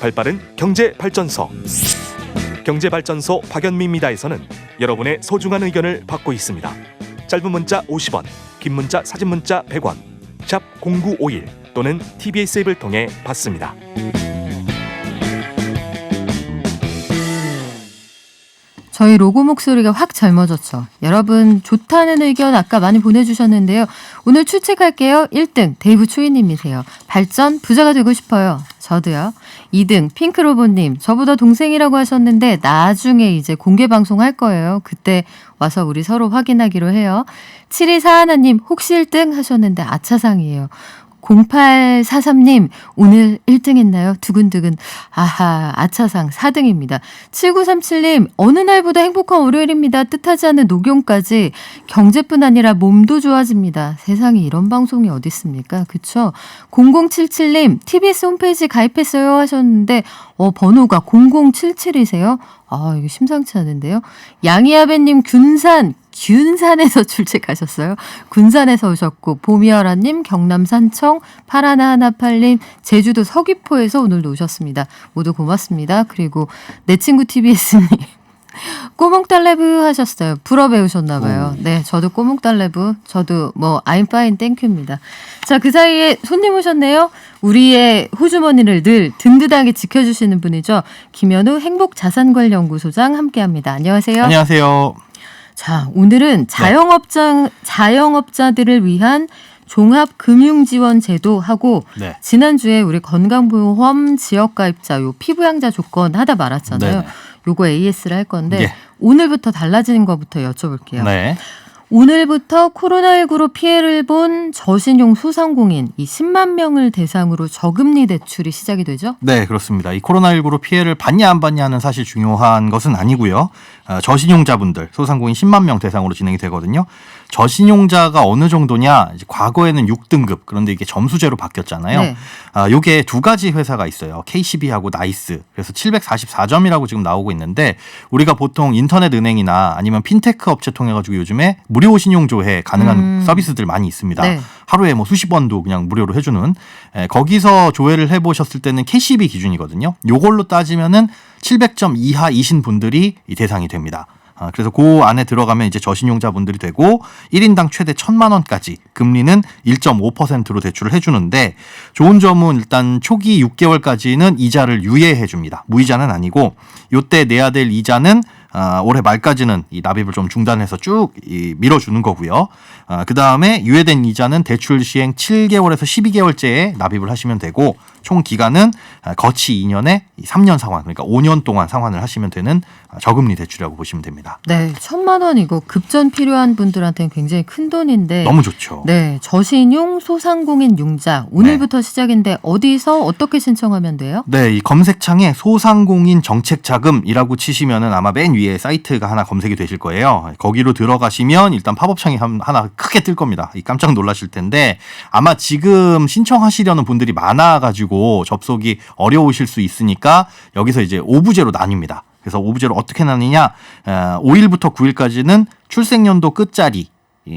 발빠른 경제발전소. 경제발전소 박연미입니다에서는 여러분의 소중한 의견을 받고 있습니다. 짧은 문자 50원, 긴 문자 사진 문자 100원, 샵 0951 또는 TBS 앱을 통해 받습니다. 저희 로고 목소리가 확 젊어졌죠. 여러분 좋다는 의견 아까 많이 보내주셨는데요. 오늘 출첵할게요. 1등 데이브 초이님이세요. 발전 부자가 되고 싶어요. 저도요. 2등 핑크로봇님. 저보다 동생이라고 하셨는데 나중에 이제 공개 방송할 거예요. 그때 와서 우리 서로 확인하기로 해요. 7241님 혹시 1등 하셨는데 아차상이에요. 0843님 오늘 1등 했나요? 두근두근. 아하 아차상 4등입니다. 7937님 어느 날보다 행복한 월요일입니다. 뜻하지 않은 녹용까지 경제뿐 아니라 몸도 좋아집니다. 세상에 이런 방송이 어디 있습니까? 그쵸? 0077님 TBS 홈페이지 가입했어요 하셨는데 번호가 0077이세요? 아 이게 심상치 않은데요. 양이아베님 균산에서 출첵하셨어요. 군산에서 오셨고 보미아라님 경남 산청, 파라나하나팔님 제주도 서귀포에서 오늘도 오셨습니다. 모두 고맙습니다. 그리고 내 친구 TBS님 꼬몽달래브 하셨어요. 불어 배우셨나 봐요. 네, 저도 꼬몽달래브. 저도 I'm fine, 땡큐입니다. 자, 그 사이에 손님 오셨네요. 우리의 호주머니를 늘 든든하게 지켜주시는 분이죠. 김현우 행복자산관리연구소장 함께합니다. 안녕하세요. 안녕하세요. 자, 오늘은 자영업자들을 위한 종합금융지원제도하고 네. 지난주에 우리 건강보험 지역가입자 요 피부양자 조건 하다 말았잖아요. 네네. 요거 AS를 할 건데 예. 오늘부터 달라지는 것부터 여쭤볼게요. 네. 오늘부터 코로나19로 피해를 본 저신용 소상공인 이 10만 명을 대상으로 저금리 대출이 시작이 되죠? 네, 그렇습니다. 이 코로나19로 피해를 받냐 안 받냐는 사실 중요한 것은 아니고요. 저신용자분들, 소상공인 10만 명 대상으로 진행이 되거든요. 저신용자가 어느 정도냐? 이제 과거에는 6등급, 그런데 이게 점수제로 바뀌었잖아요. 네. 요게 두 가지 회사가 있어요. KCB하고 나이스. 그래서 744점이라고 지금 나오고 있는데 우리가 보통 인터넷 은행이나 아니면 핀테크 업체 통해 가지고 요즘에 무료 신용 조회 가능한 서비스들 많이 있습니다. 네. 하루에 수십 원도 그냥 무료로 해주는 거기서 조회를 해보셨을 때는 KCB 기준이거든요. 요걸로 따지면은 700점 이하이신 분들이 이 대상이 됩니다. 그래서 그 안에 들어가면 이제 저신용자분들이 되고 1인당 최대 1,000만 원까지 금리는 1.5%로 대출을 해주는데 좋은 점은 일단 초기 6개월까지는 이자를 유예해 줍니다. 무이자는 아니고 요때 내야 될 이자는 올해 말까지는 이 납입을 좀 중단해서 쭉 밀어주는 거고요. 그 다음에 유예된 이자는 대출 시행 7개월에서 12개월째에 납입을 하시면 되고 총 기간은 거치 2년에 3년 상환, 그러니까 5년 동안 상환을 하시면 되는 저금리 대출이라고 보시면 됩니다. 네, 1,000만 원 이거 급전 필요한 분들한테는 굉장히 큰 돈인데 너무 좋죠. 네, 저신용 소상공인 융자 오늘부터 시작인데 어디서 어떻게 신청하면 돼요? 네, 이 검색창에 소상공인 정책자금이라고 치시면은 아마 맨 위에 사이트가 하나 검색이 되실 거예요. 거기로 들어가시면 일단 팝업창이 하나 크게 뜰 겁니다. 깜짝 놀라실 텐데 아마 지금 신청하시려는 분들이 많아가지고 접속이 어려우실 수 있으니까 여기서 이제 오부제로 나뉩니다. 그래서 오부제로 어떻게 나뉘냐? 5일부터 9일까지는 출생연도 끝자리.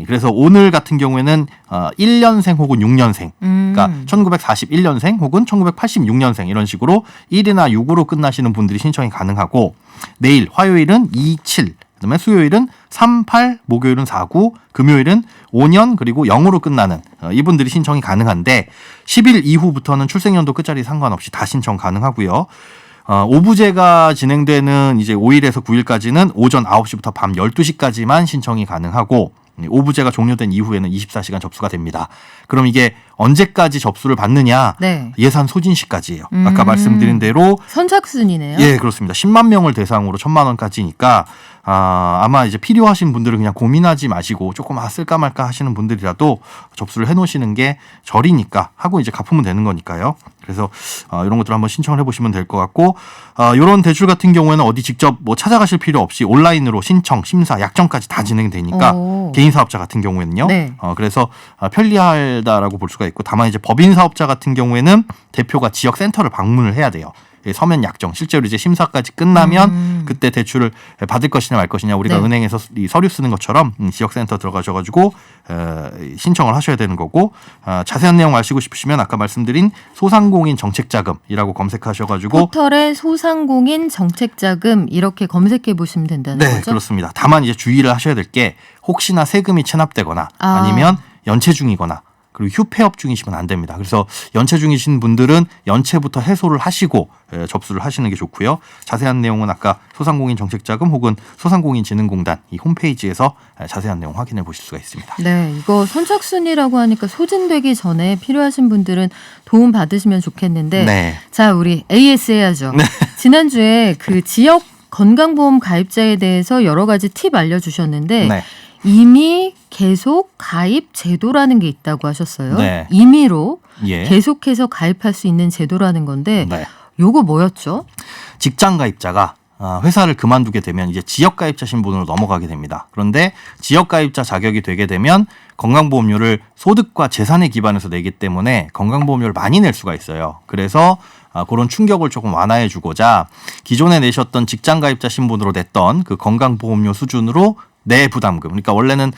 그래서 오늘 같은 경우에는 1년생 혹은 6년생, 그러니까 1941년생 혹은 1986년생 이런 식으로 1이나 6으로 끝나시는 분들이 신청이 가능하고 내일 화요일은 2, 7, 그다음에 수요일은 3, 8, 목요일은 4, 9, 금요일은 5년 그리고 0으로 끝나는 이분들이 신청이 가능한데 10일 이후부터는 출생연도 끝자리 상관없이 다 신청 가능하고요. 오부제가 진행되는 이제 5일에서 9일까지는 오전 9시부터 밤 12시까지만 신청이 가능하고 오부제가 종료된 이후에는 24시간 접수가 됩니다. 그럼 이게 언제까지 접수를 받느냐? 네. 예산 소진 시까지예요. 아까 말씀드린 대로 선착순이네요. 예, 그렇습니다. 10만 명을 대상으로 1,000만 원까지니까 아마 이제 필요하신 분들은 그냥 고민하지 마시고 조금 쓸까 말까 하시는 분들이라도 접수를 해놓으시는 게 절이니까 하고 이제 갚으면 되는 거니까요. 그래서 이런 것들 한번 신청을 해보시면 될 것 같고 이런 대출 같은 경우에는 어디 직접 찾아가실 필요 없이 온라인으로 신청, 심사, 약정까지 다 진행되니까 개인 사업자 같은 경우에는요. 네. 그래서 편리하다라고 볼 수가 있고 다만 이제 법인 사업자 같은 경우에는 대표가 지역 센터를 방문을 해야 돼요. 서면 약정 실제로 이제 심사까지 끝나면 그때 대출을 받을 것이냐 말 것이냐 우리가 네. 은행에서 이 서류 쓰는 것처럼 지역센터 들어가셔가지고 신청을 하셔야 되는 거고 자세한 내용 아시고 싶으시면 아까 말씀드린 소상공인 정책자금이라고 검색하셔가지고 포털에 소상공인 정책자금 이렇게 검색해 보시면 된다는 네 거죠? 그렇습니다. 다만 이제 주의를 하셔야 될 게 혹시나 세금이 체납되거나 아니면 연체 중이거나 그리고 휴폐업 중이시면 안 됩니다. 그래서 연체 중이신 분들은 연체부터 해소를 하시고 접수를 하시는 게 좋고요. 자세한 내용은 아까 소상공인 정책자금 혹은 소상공인진흥공단 이 홈페이지에서 자세한 내용 확인해 보실 수가 있습니다. 네, 이거 선착순이라고 하니까 소진되기 전에 필요하신 분들은 도움 받으시면 좋겠는데 네. 자, 우리 AS 해야죠. 지난주에 그 지역 건강보험 가입자에 대해서 여러 가지 팁 알려주셨는데 네. 이미 계속 가입 제도라는 게 있다고 하셨어요. 네. 임의로 예. 계속해서 가입할 수 있는 제도라는 건데 네. 요거 뭐였죠? 직장 가입자가 회사를 그만두게 되면 이제 지역 가입자 신분으로 넘어가게 됩니다. 그런데 지역 가입자 자격이 되게 되면 건강보험료를 소득과 재산에 기반해서 내기 때문에 건강보험료를 많이 낼 수가 있어요. 그래서 그런 충격을 조금 완화해 주고자 기존에 내셨던 직장 가입자 신분으로 냈던 그 건강보험료 수준으로 내 부담금. 그러니까 원래는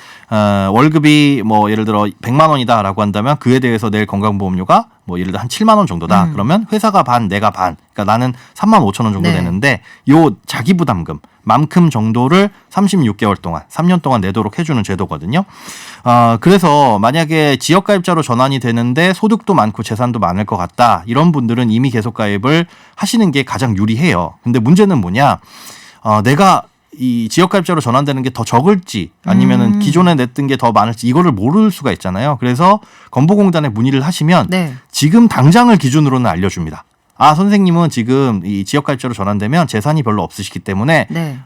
월급이 뭐 예를 들어 100만 원이다라고 한다면 그에 대해서 낼 건강보험료가 뭐 예를 들어 한 7만 원 정도다. 그러면 회사가 반, 내가 반. 그러니까 나는 3만 5천 원 정도 네. 내는데 요 자기 부담금 만큼 정도를 36개월 동안 3년 동안 내도록 해주는 제도거든요. 그래서 만약에 지역 가입자로 전환이 되는데 소득도 많고 재산도 많을 것 같다. 이런 분들은 이미 계속 가입을 하시는 게 가장 유리해요. 근데 문제는 뭐냐? 내가 이 지역가입자로 전환되는 게 더 적을지 아니면은 기존에 냈던 게 더 많을지 이거를 모를 수가 있잖아요. 그래서 건보공단에 문의를 하시면 네. 지금 당장을 기준으로는 알려줍니다. 선생님은 지금 이 지역가입자로 전환되면 재산이 별로 없으시기 때문에 네.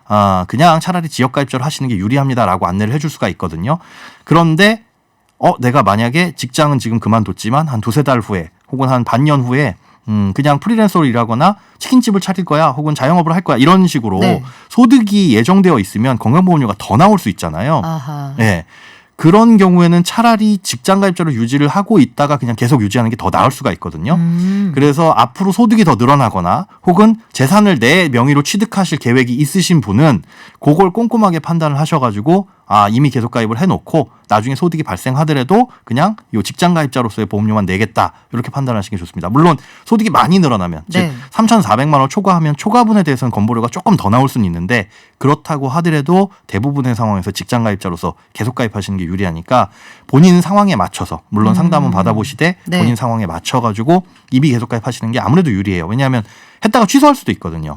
그냥 차라리 지역가입자로 하시는 게 유리합니다라고 안내를 해줄 수가 있거든요. 그런데 내가 만약에 직장은 지금 그만뒀지만 한 2-3달 후에 혹은 한 반년 후에 그냥 프리랜서로 일하거나 치킨집을 차릴 거야 혹은 자영업을 할 거야 이런 식으로 네. 소득이 예정되어 있으면 건강보험료가 더 나올 수 있잖아요. 아하. 네. 그런 경우에는 차라리 직장 가입자로 유지를 하고 있다가 그냥 계속 유지하는 게 더 나을 수가 있거든요. 그래서 앞으로 소득이 더 늘어나거나 혹은 재산을 내 명의로 취득하실 계획이 있으신 분은 그걸 꼼꼼하게 판단을 하셔가지고 이미 계속 가입을 해놓고 나중에 소득이 발생하더라도 그냥 이 직장 가입자로서의 보험료만 내겠다 이렇게 판단하시는 게 좋습니다. 물론 소득이 많이 늘어나면 네. 즉 3,400만 원 초과하면 초과분에 대해서는 건보료가 조금 더 나올 수는 있는데 그렇다고 하더라도 대부분의 상황에서 직장 가입자로서 계속 가입하시는 게 유리하니까 본인 상황에 맞춰서 물론 상담은 받아보시되 네. 본인 상황에 맞춰가지고 이미 계속 가입하시는 게 아무래도 유리해요. 왜냐하면 했다가 취소할 수도 있거든요.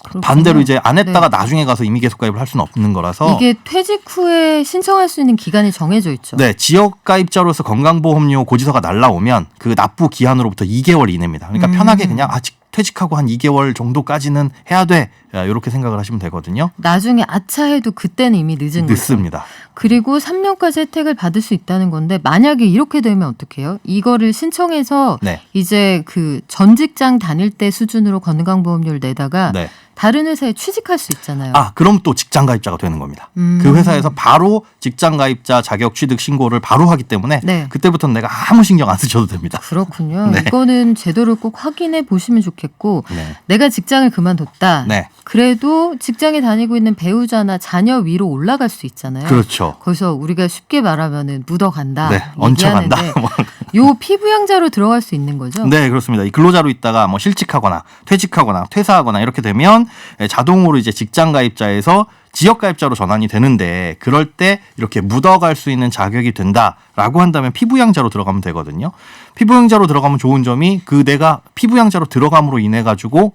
그렇군요. 반대로 이제 안 했다가 네. 나중에 가서 이미 계속 가입을 할 수는 없는 거라서 이게 퇴직 후에 신청할 수 있는 기간이 정해져 있죠. 네, 지역 가입자로서 건강보험료 고지서가 날라오면 그 납부 기한으로부터 2개월 이내입니다. 그러니까 편하게 그냥 퇴직하고 한 2개월 정도까지는 해야 돼. 이렇게 생각을 하시면 되거든요. 나중에 아차 해도 그때는 이미 늦은 거죠. 늦습니다. 그리고 3년까지 혜택을 받을 수 있다는 건데 만약에 이렇게 되면 어떡해요? 이거를 신청해서 네. 이제 그 전 직장 다닐 때 수준으로 건강보험료를 내다가 네. 다른 회사에 취직할 수 있잖아요. 그럼 또 직장 가입자가 되는 겁니다. 그 회사에서 바로 직장 가입자 자격 취득 신고를 바로 하기 때문에 네. 그때부터는 내가 아무 신경 안 쓰셔도 됩니다. 그렇군요. 네. 이거는 제도를 꼭 확인해 보시면 좋겠고 네. 내가 직장을 그만뒀다. 네. 그래도 직장에 다니고 있는 배우자나 자녀 위로 올라갈 수 있잖아요. 그렇죠. 거기서 우리가 쉽게 말하면은 묻어간다. 네, 얹혀간다. 얘기하는데 요 피부양자로 들어갈 수 있는 거죠? 네, 그렇습니다. 이 근로자로 있다가 뭐 실직하거나 퇴직하거나 퇴사하거나 이렇게 되면 자동으로 이제 직장 가입자에서 지역 가입자로 전환이 되는데 그럴 때 이렇게 묻어갈 수 있는 자격이 된다라고 한다면 피부양자로 들어가면 되거든요. 피부양자로 들어가면 좋은 점이 내가 피부양자로 들어감으로 인해 가지고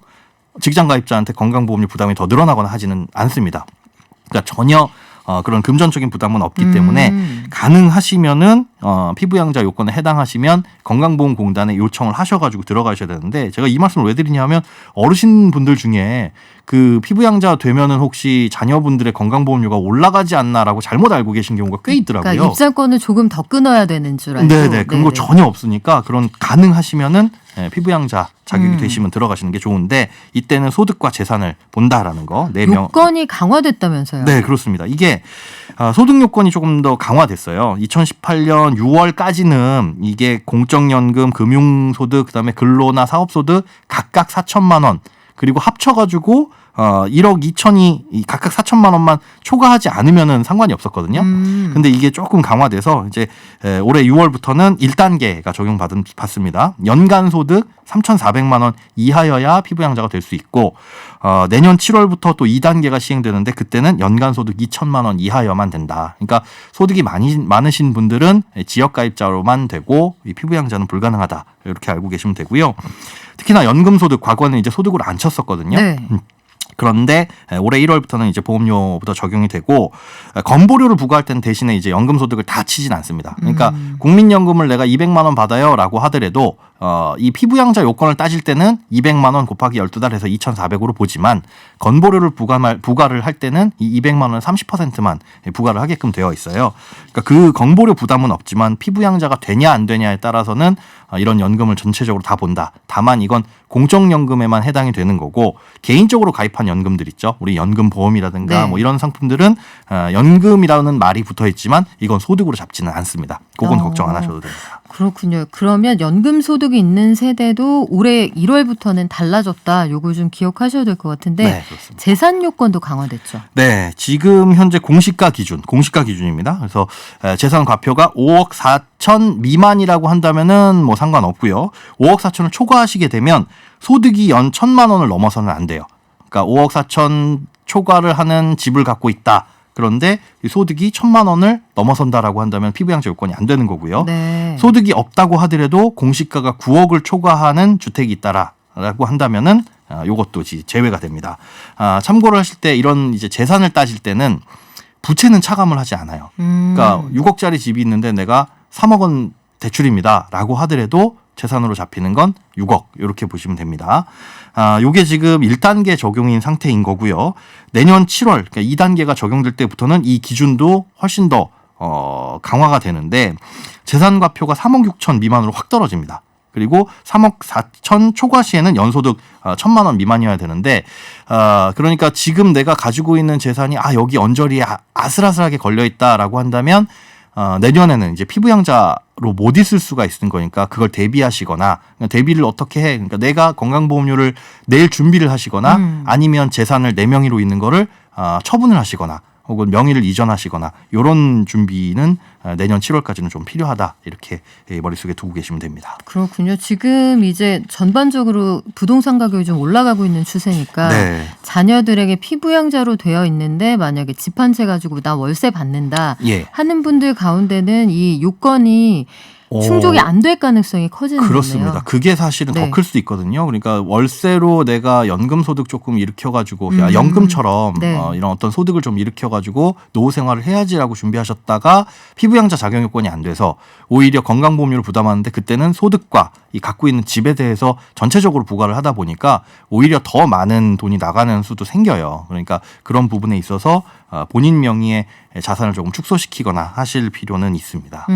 직장 가입자한테 건강보험료 부담이 더 늘어나거나 하지는 않습니다. 그러니까 전혀 그런 금전적인 부담은 없기 때문에 가능하시면은 피부양자 요건에 해당하시면 건강보험공단에 요청을 하셔가지고 들어가셔야 되는데 제가 이 말씀을 왜 드리냐면 어르신분들 중에 그 피부양자 되면은 혹시 자녀분들의 건강보험료가 올라가지 않나라고 잘못 알고 계신 경우가 꽤 있더라고요. 그러니까 입장권을 조금 더 끊어야 되는 줄 알고. 네네. 그런 거 전혀 없으니까 그런 가능하시면은 피부양자 자격이 되시면 들어가시는 게 좋은데 이때는 소득과 재산을 본다라는 거. 요건이 강화됐다면서요? 네, 그렇습니다. 이게 소득 요건이 조금 더 강화됐어요. 2018년 6월까지는 이게 공적연금, 금융소득, 그다음에 근로나 사업소득 각각 4천만 원 그리고 합쳐가지고 1억 2천이 각각 4천만 원만 초과하지 않으면은 상관이 없었거든요. 근데 이게 조금 강화돼서 이제 올해 6월부터는 1단계가 적용받습니다. 연간 소득 3,400만 원 이하여야 피부양자가 될 수 있고 내년 7월부터 또 2단계가 시행되는데 그때는 연간 소득 2천만 원 이하여만 된다. 그러니까 소득이 많으신 분들은 지역가입자로만 되고 이 피부양자는 불가능하다. 이렇게 알고 계시면 되고요. 특히나 연금소득 과거에는 이제 소득으로 안 쳤었거든요. 네. 그런데 올해 1월부터는 이제 보험료부터 적용이 되고 건보료를 부과할 때는 대신에 이제 연금소득을 다 치진 않습니다. 그러니까 국민연금을 내가 200만 원 받아요라고 하더라도 이 피부양자 요건을 따질 때는 200만 원 곱하기 12달 해서 2,400으로 보지만 건보료를 부과를 할 때는 이 200만 원의 30%만 부과를 하게끔 되어 있어요. 그러니까 그 건보료 부담은 없지만 피부양자가 되냐 안 되냐에 따라서는 이런 연금을 전체적으로 다 본다. 다만 이건 공적연금에만 해당이 되는 거고 개인적으로 가입한 연금들 있죠. 우리 연금보험이라든가 네. 뭐 이런 상품들은 연금이라는 말이 붙어 있지만 이건 소득으로 잡지는 않습니다. 그건 걱정 안 하셔도 됩니다. 그렇군요. 그러면 연금 소득이 있는 세대도 올해 1월부터는 달라졌다. 요거 좀 기억하셔야 될 것 같은데 네, 그렇습니다. 재산 요건도 강화됐죠. 네, 지금 현재 공시가 기준입니다. 그래서 재산 과표가 5억 4천 미만이라고 한다면은 뭐 상관없고요. 5억 4천을 초과하시게 되면 소득이 연 1,000만 원을 넘어서는 안 돼요. 그러니까 5억 4천 초과를 하는 집을 갖고 있다. 그런데 이 소득이 1,000만 원을 넘어선다라고 한다면 피부양자 요건이 안 되는 거고요. 네. 소득이 없다고 하더라도 공시가가 9억을 초과하는 주택이 있다라고 한다면은 요것도 제외가 됩니다. 참고를 하실 때 이런 이제 재산을 따질 때는 부채는 차감을 하지 않아요. 그러니까 6억짜리 집이 있는데 내가 3억 원 대출입니다라고 하더라도 재산으로 잡히는 건 6억 이렇게 보시면 됩니다. 요게 지금 1단계 적용인 상태인 거고요. 내년 7월 그러니까 2단계가 적용될 때부터는 이 기준도 훨씬 더 강화가 되는데 재산과표가 3억 6천 미만으로 확 떨어집니다. 그리고 3억 4천 초과 시에는 연소득 1,000만 원 미만이어야 되는데 그러니까 지금 내가 가지고 있는 재산이 여기 언저리에 아슬아슬하게 걸려 있다라고 한다면 내년에는 이제 피부양자로 못 있을 수가 있는 거니까 그걸 대비하시거나 대비를 어떻게 해? 그러니까 내가 건강보험료를 낼 준비를 하시거나 아니면 재산을 내 명의로 있는 거를 처분을 하시거나 혹은 명의를 이전하시거나 이런 준비는 내년 7월까지는 좀 필요하다 이렇게 머릿속에 두고 계시면 됩니다. 그렇군요. 지금 이제 전반적으로 부동산 가격이 좀 올라가고 있는 추세니까 네. 자녀들에게 피부양자로 되어 있는데 만약에 집 한 채 가지고 나 월세 받는다 예. 하는 분들 가운데는 이 요건이 충족이 안 될 가능성이 커지는 그렇습니다. 거네요. 그게 사실은 네. 더 클 수 있거든요. 그러니까 월세로 내가 연금소득 조금 일으켜가지고 연금처럼 네. 이런 어떤 소득을 좀 일으켜가지고 노후 생활을 해야지라고 준비하셨다가 피부양자 자격 요건이 안 돼서 오히려 건강보험료를 부담하는데 그때는 소득과 이 갖고 있는 집에 대해서 전체적으로 부과를 하다 보니까 오히려 더 많은 돈이 나가는 수도 생겨요. 그러니까 그런 부분에 있어서 본인 명의의 자산을 조금 축소시키거나 하실 필요는 있습니다.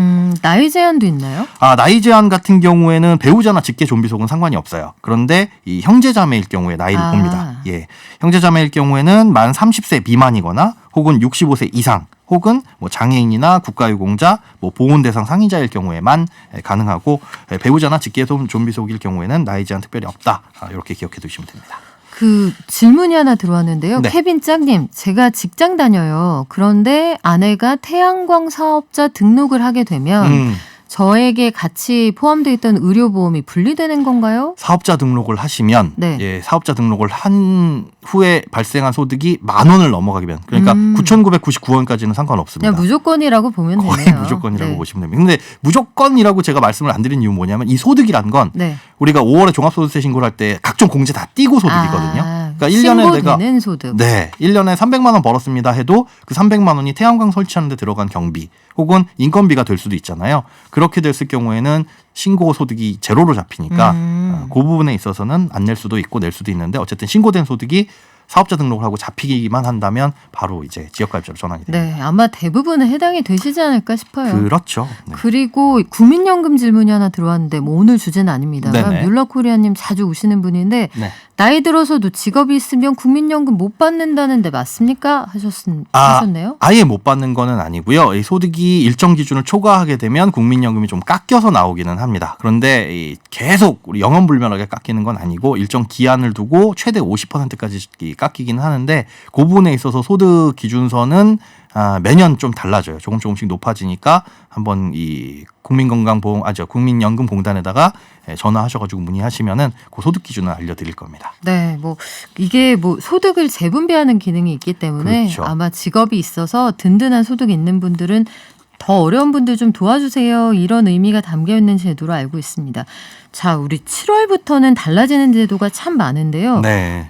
나이 제한도 있나요? 나이 제한 같은 경우에는 배우자나 직계 좀비 속은 상관이 없어요. 그런데 이 형제자매일 경우에 나이를 봅니다. 예. 형제자매일 경우에는 만 30세 미만이거나 혹은 65세 이상 혹은 뭐 장애인이나 국가유공자, 뭐 보훈 대상 상인자일 경우에만 가능하고 배우자나 직계 좀비 속일 경우에는 나이 제한 특별히 없다. 이렇게 기억해 두시면 됩니다. 그 질문이 하나 들어왔는데요. 네. 케빈 짱님, 제가 직장 다녀요. 그런데 아내가 태양광 사업자 등록을 하게 되면 저에게 같이 포함되어 있던 의료보험이 분리되는 건가요? 사업자 등록을 하시면 네. 예, 사업자 등록을 한 후에 발생한 소득이 10,000원을 넘어가면 그러니까 9,999원까지는 상관없습니다. 그냥 무조건이라고 보면 거의 되네요. 무조건이라고 네. 보시면 됩니다. 근데 무조건이라고 제가 말씀을 안 드린 이유는 뭐냐면 이 소득이란 건 네. 우리가 5월에 종합소득세 신고를 할 때 각종 공제 다 띄고 소득이거든요. 그러니까 1년에 내가 신고되는 소득. 네, 1년에 300만 원 벌었습니다 해도 그 300만 원이 태양광 설치하는 데 들어간 경비 혹은 인건비가 될 수도 있잖아요. 그렇게 됐을 경우에는 신고 소득이 제로로 잡히니까 그 부분에 있어서는 안 낼 수도 있고 낼 수도 있는데 어쨌든 신고된 소득이 사업자 등록을 하고 잡히기만 한다면 바로 이제 지역가입자로 전환이 됩니다. 네, 아마 대부분은 해당이 되시지 않을까 싶어요. 그렇죠. 네. 그리고 국민연금 질문이 하나 들어왔는데 뭐 오늘 주제는 아닙니다만 네네. 뮬러코리아님 자주 오시는 분인데 네. 나이 들어서도 직업이 있으면 국민연금 못 받는다는데 맞습니까? 하셨네요. 아예 못 받는 거는 아니고요. 이 소득이 일정 기준을 초과하게 되면 국민연금이 좀 깎여서 나오기는 합니다. 그런데 계속 우리 영원불멸하게 깎이는 건 아니고 일정 기한을 두고 최대 50%까지 깎이기는 하는데 그 부분에 있어서 소득 기준선은 매년 좀 달라져요. 조금씩 높아지니까 한번 이 국민연금공단에다가 전화하셔가지고 문의하시면은 그 소득 기준을 알려드릴 겁니다. 네, 뭐 이게 뭐 소득을 재분배하는 기능이 있기 때문에 그렇죠. 아마 직업이 있어서 든든한 소득이 있는 분들은 더 어려운 분들 좀 도와주세요. 이런 의미가 담겨 있는 제도로 알고 있습니다. 자, 우리 7월부터는 달라지는 제도가 참 많은데요. 네.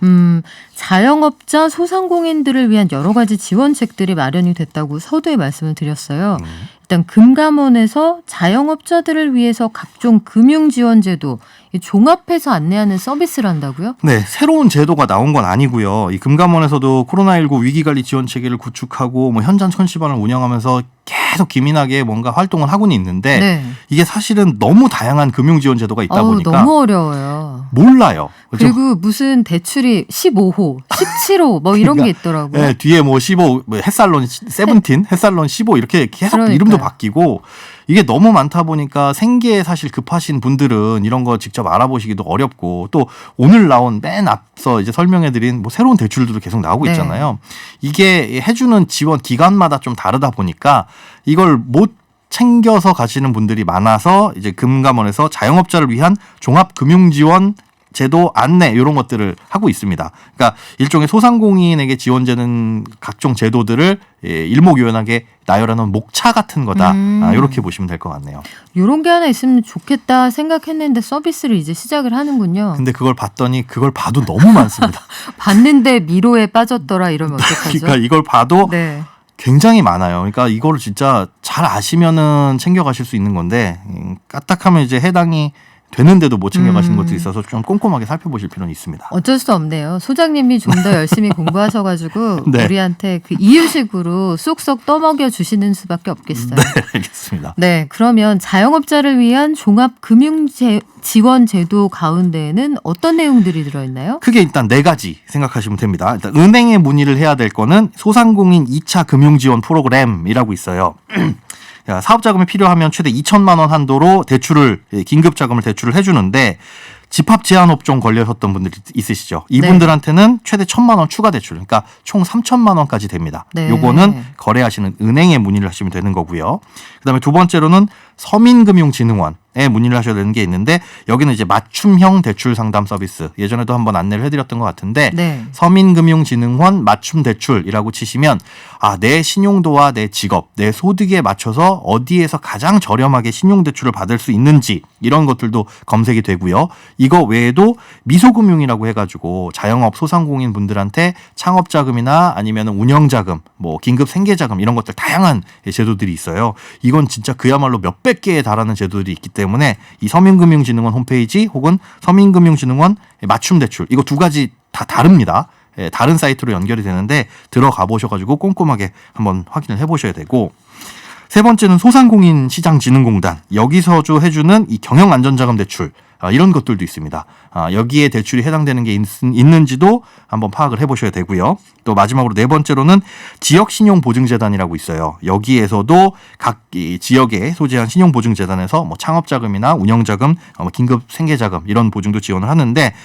자영업자 소상공인들을 위한 여러 가지 지원책들이 마련이 됐다고 서두에 말씀을 드렸어요. 일단 금감원에서 자영업자들을 위해서 각종 금융지원제도 종합해서 안내하는 서비스를 한다고요? 네, 새로운 제도가 나온 건 아니고요. 이 금감원에서도 코로나19 위기관리 지원 체계를 구축하고 뭐 현장 천시반을 운영하면서 계속 기민하게 뭔가 활동을 하고는 있는데 네. 이게 사실은 너무 다양한 금융 지원 제도가 있다 보니까 너무 어려워요. 몰라요. 그죠? 그리고 무슨 대출이 15호, 17호 뭐 이런 게 있더라고요. 네, 뒤에 뭐 15, 햇살론 17, 햇살론 15 이렇게 계속 그러니까요. 이름도 바뀌고 이게 너무 많다 보니까 생계에 사실 급하신 분들은 이런 거 직접 알아보시기도 어렵고 또 오늘 나온 맨 앞서 이제 설명해드린 뭐 새로운 대출들도 계속 나오고 네. 있잖아요. 이게 해주는 지원 기간마다 좀 다르다 보니까 이걸 못 챙겨서 가시는 분들이 많아서 이제 금감원에서 자영업자를 위한 종합금융지원 제도 안내 이런 것들을 하고 있습니다. 그러니까 일종의 소상공인에게 지원되는 각종 제도들을 일목요연하게 나열하는 목차 같은 거다. 이렇게 보시면 될 것 같네요. 이런 게 하나 있으면 좋겠다 생각했는데 서비스를 이제 시작을 하는군요. 근데 그걸 봤더니 그걸 봐도 너무 많습니다. 봤는데 미로에 빠졌더라 이러면 어떡하죠? 그러니까 이걸 봐도 네. 굉장히 많아요. 그러니까 이거를 진짜 잘 아시면은 챙겨가실 수 있는 건데 까딱하면 이제 해당이 되는데도 못 챙겨가시는 것들이 있어서 좀 꼼꼼하게 살펴보실 필요는 있습니다. 어쩔 수 없네요. 소장님이 좀 더 열심히 공부하셔가지고 네. 우리한테 그 이유식으로 쏙쏙 떠먹여 주시는 수밖에 없겠어요. 네, 알겠습니다. 네, 그러면 자영업자를 위한 종합금융지원제도 가운데에는 어떤 내용들이 들어있나요? 크게 일단 4가지 생각하시면 됩니다. 일단 은행에 문의를 해야 될 거는 소상공인 2차 금융지원 프로그램이라고 있어요. 사업 자금이 필요하면 최대 2천만 원 한도로 긴급 자금을 대출을 해주는데 집합 제한 업종 걸려섰던 분들이 있으시죠. 이분들한테는 최대 1,000만 원 추가 대출, 그러니까 총 3천만 원까지 됩니다. 네. 요거는 거래하시는 은행에 문의를 하시면 되는 거고요. 그다음에 두 번째로는 서민금융진흥원에 문의를 하셔야 되는 게 있는데 여기는 이제 맞춤형 대출 상담 서비스 예전에도 한번 안내를 해드렸던 것 같은데 네. 서민금융진흥원 맞춤 대출이라고 치시면 내 신용도와 내 직업, 내 소득에 맞춰서 어디에서 가장 저렴하게 신용대출을 받을 수 있는지 이런 것들도 검색이 되고요. 이거 외에도 미소금융이라고 해가지고 자영업 소상공인 분들한테 창업자금이나 아니면 운영자금, 뭐 긴급 생계자금 이런 것들 다양한 제도들이 있어요. 이건 진짜 그야말로 몇백 개에 달하는 제도들이 있기 때문에 이 서민금융진흥원 홈페이지 혹은 서민금융진흥원 맞춤대출 이거 2가지 다 다릅니다. 다른 사이트로 연결이 되는데 들어가 보셔가지고 꼼꼼하게 한번 확인을 해보셔야 되고 세 번째는 소상공인 시장진흥공단 여기서 해주는 이 경영안전자금 대출 이런 것들도 있습니다. 여기에 대출이 해당되는 게 있는지도 한번 파악을 해보셔야 되고요. 또 마지막으로 4번째로는 지역신용보증재단이라고 있어요. 여기에서도 각 지역에 소재한 신용보증재단에서 뭐 창업자금이나 운영자금, 긴급 생계자금 이런 보증도 지원을 하는데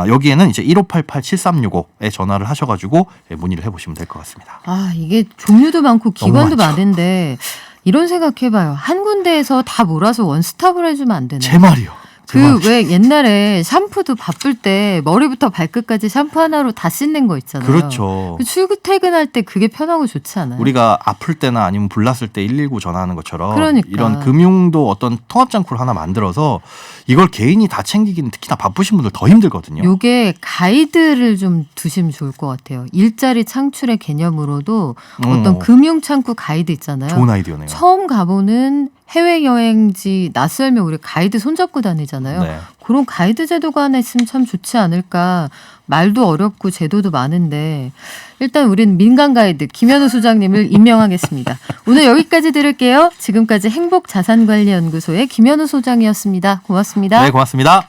여기에는 이제 1588-7365에 전화를 하셔가지고 문의를 해보시면 될 것 같습니다. 이게 종류도 많고 기관도 많죠. 많은데 이런 생각해봐요. 한 군데에서 다 몰아서 원스톱을 해주면 안 되나요? 제 말이요. 왜 옛날에 샴푸도 바쁠 때 머리부터 발끝까지 샴푸 하나로 다 씻는 거 있잖아요. 그렇죠. 출퇴근할 때 그게 편하고 좋지 않아요? 우리가 아플 때나 아니면 불났을 때 119 전화하는 것처럼 그러니까. 이런 금융도 어떤 통합장구를 하나 만들어서 이걸 개인이 다 챙기기는 특히나 바쁘신 분들 더 힘들거든요. 요게 가이드를 좀 두시면 좋을 것 같아요. 일자리 창출의 개념으로도 어떤 금융창구 가이드 있잖아요. 좋은 아이디어네요. 처음 가보는 해외여행지 낯설면 우리 가이드 손잡고 다니잖아요. 네. 그런 가이드 제도가 하나 있으면 참 좋지 않을까. 말도 어렵고 제도도 많은데 일단 우리는 민간 가이드 김현우 소장님을 임명하겠습니다. 오늘 여기까지 들을게요. 지금까지 행복자산관리연구소의 김현우 소장이었습니다. 고맙습니다. 네, 고맙습니다.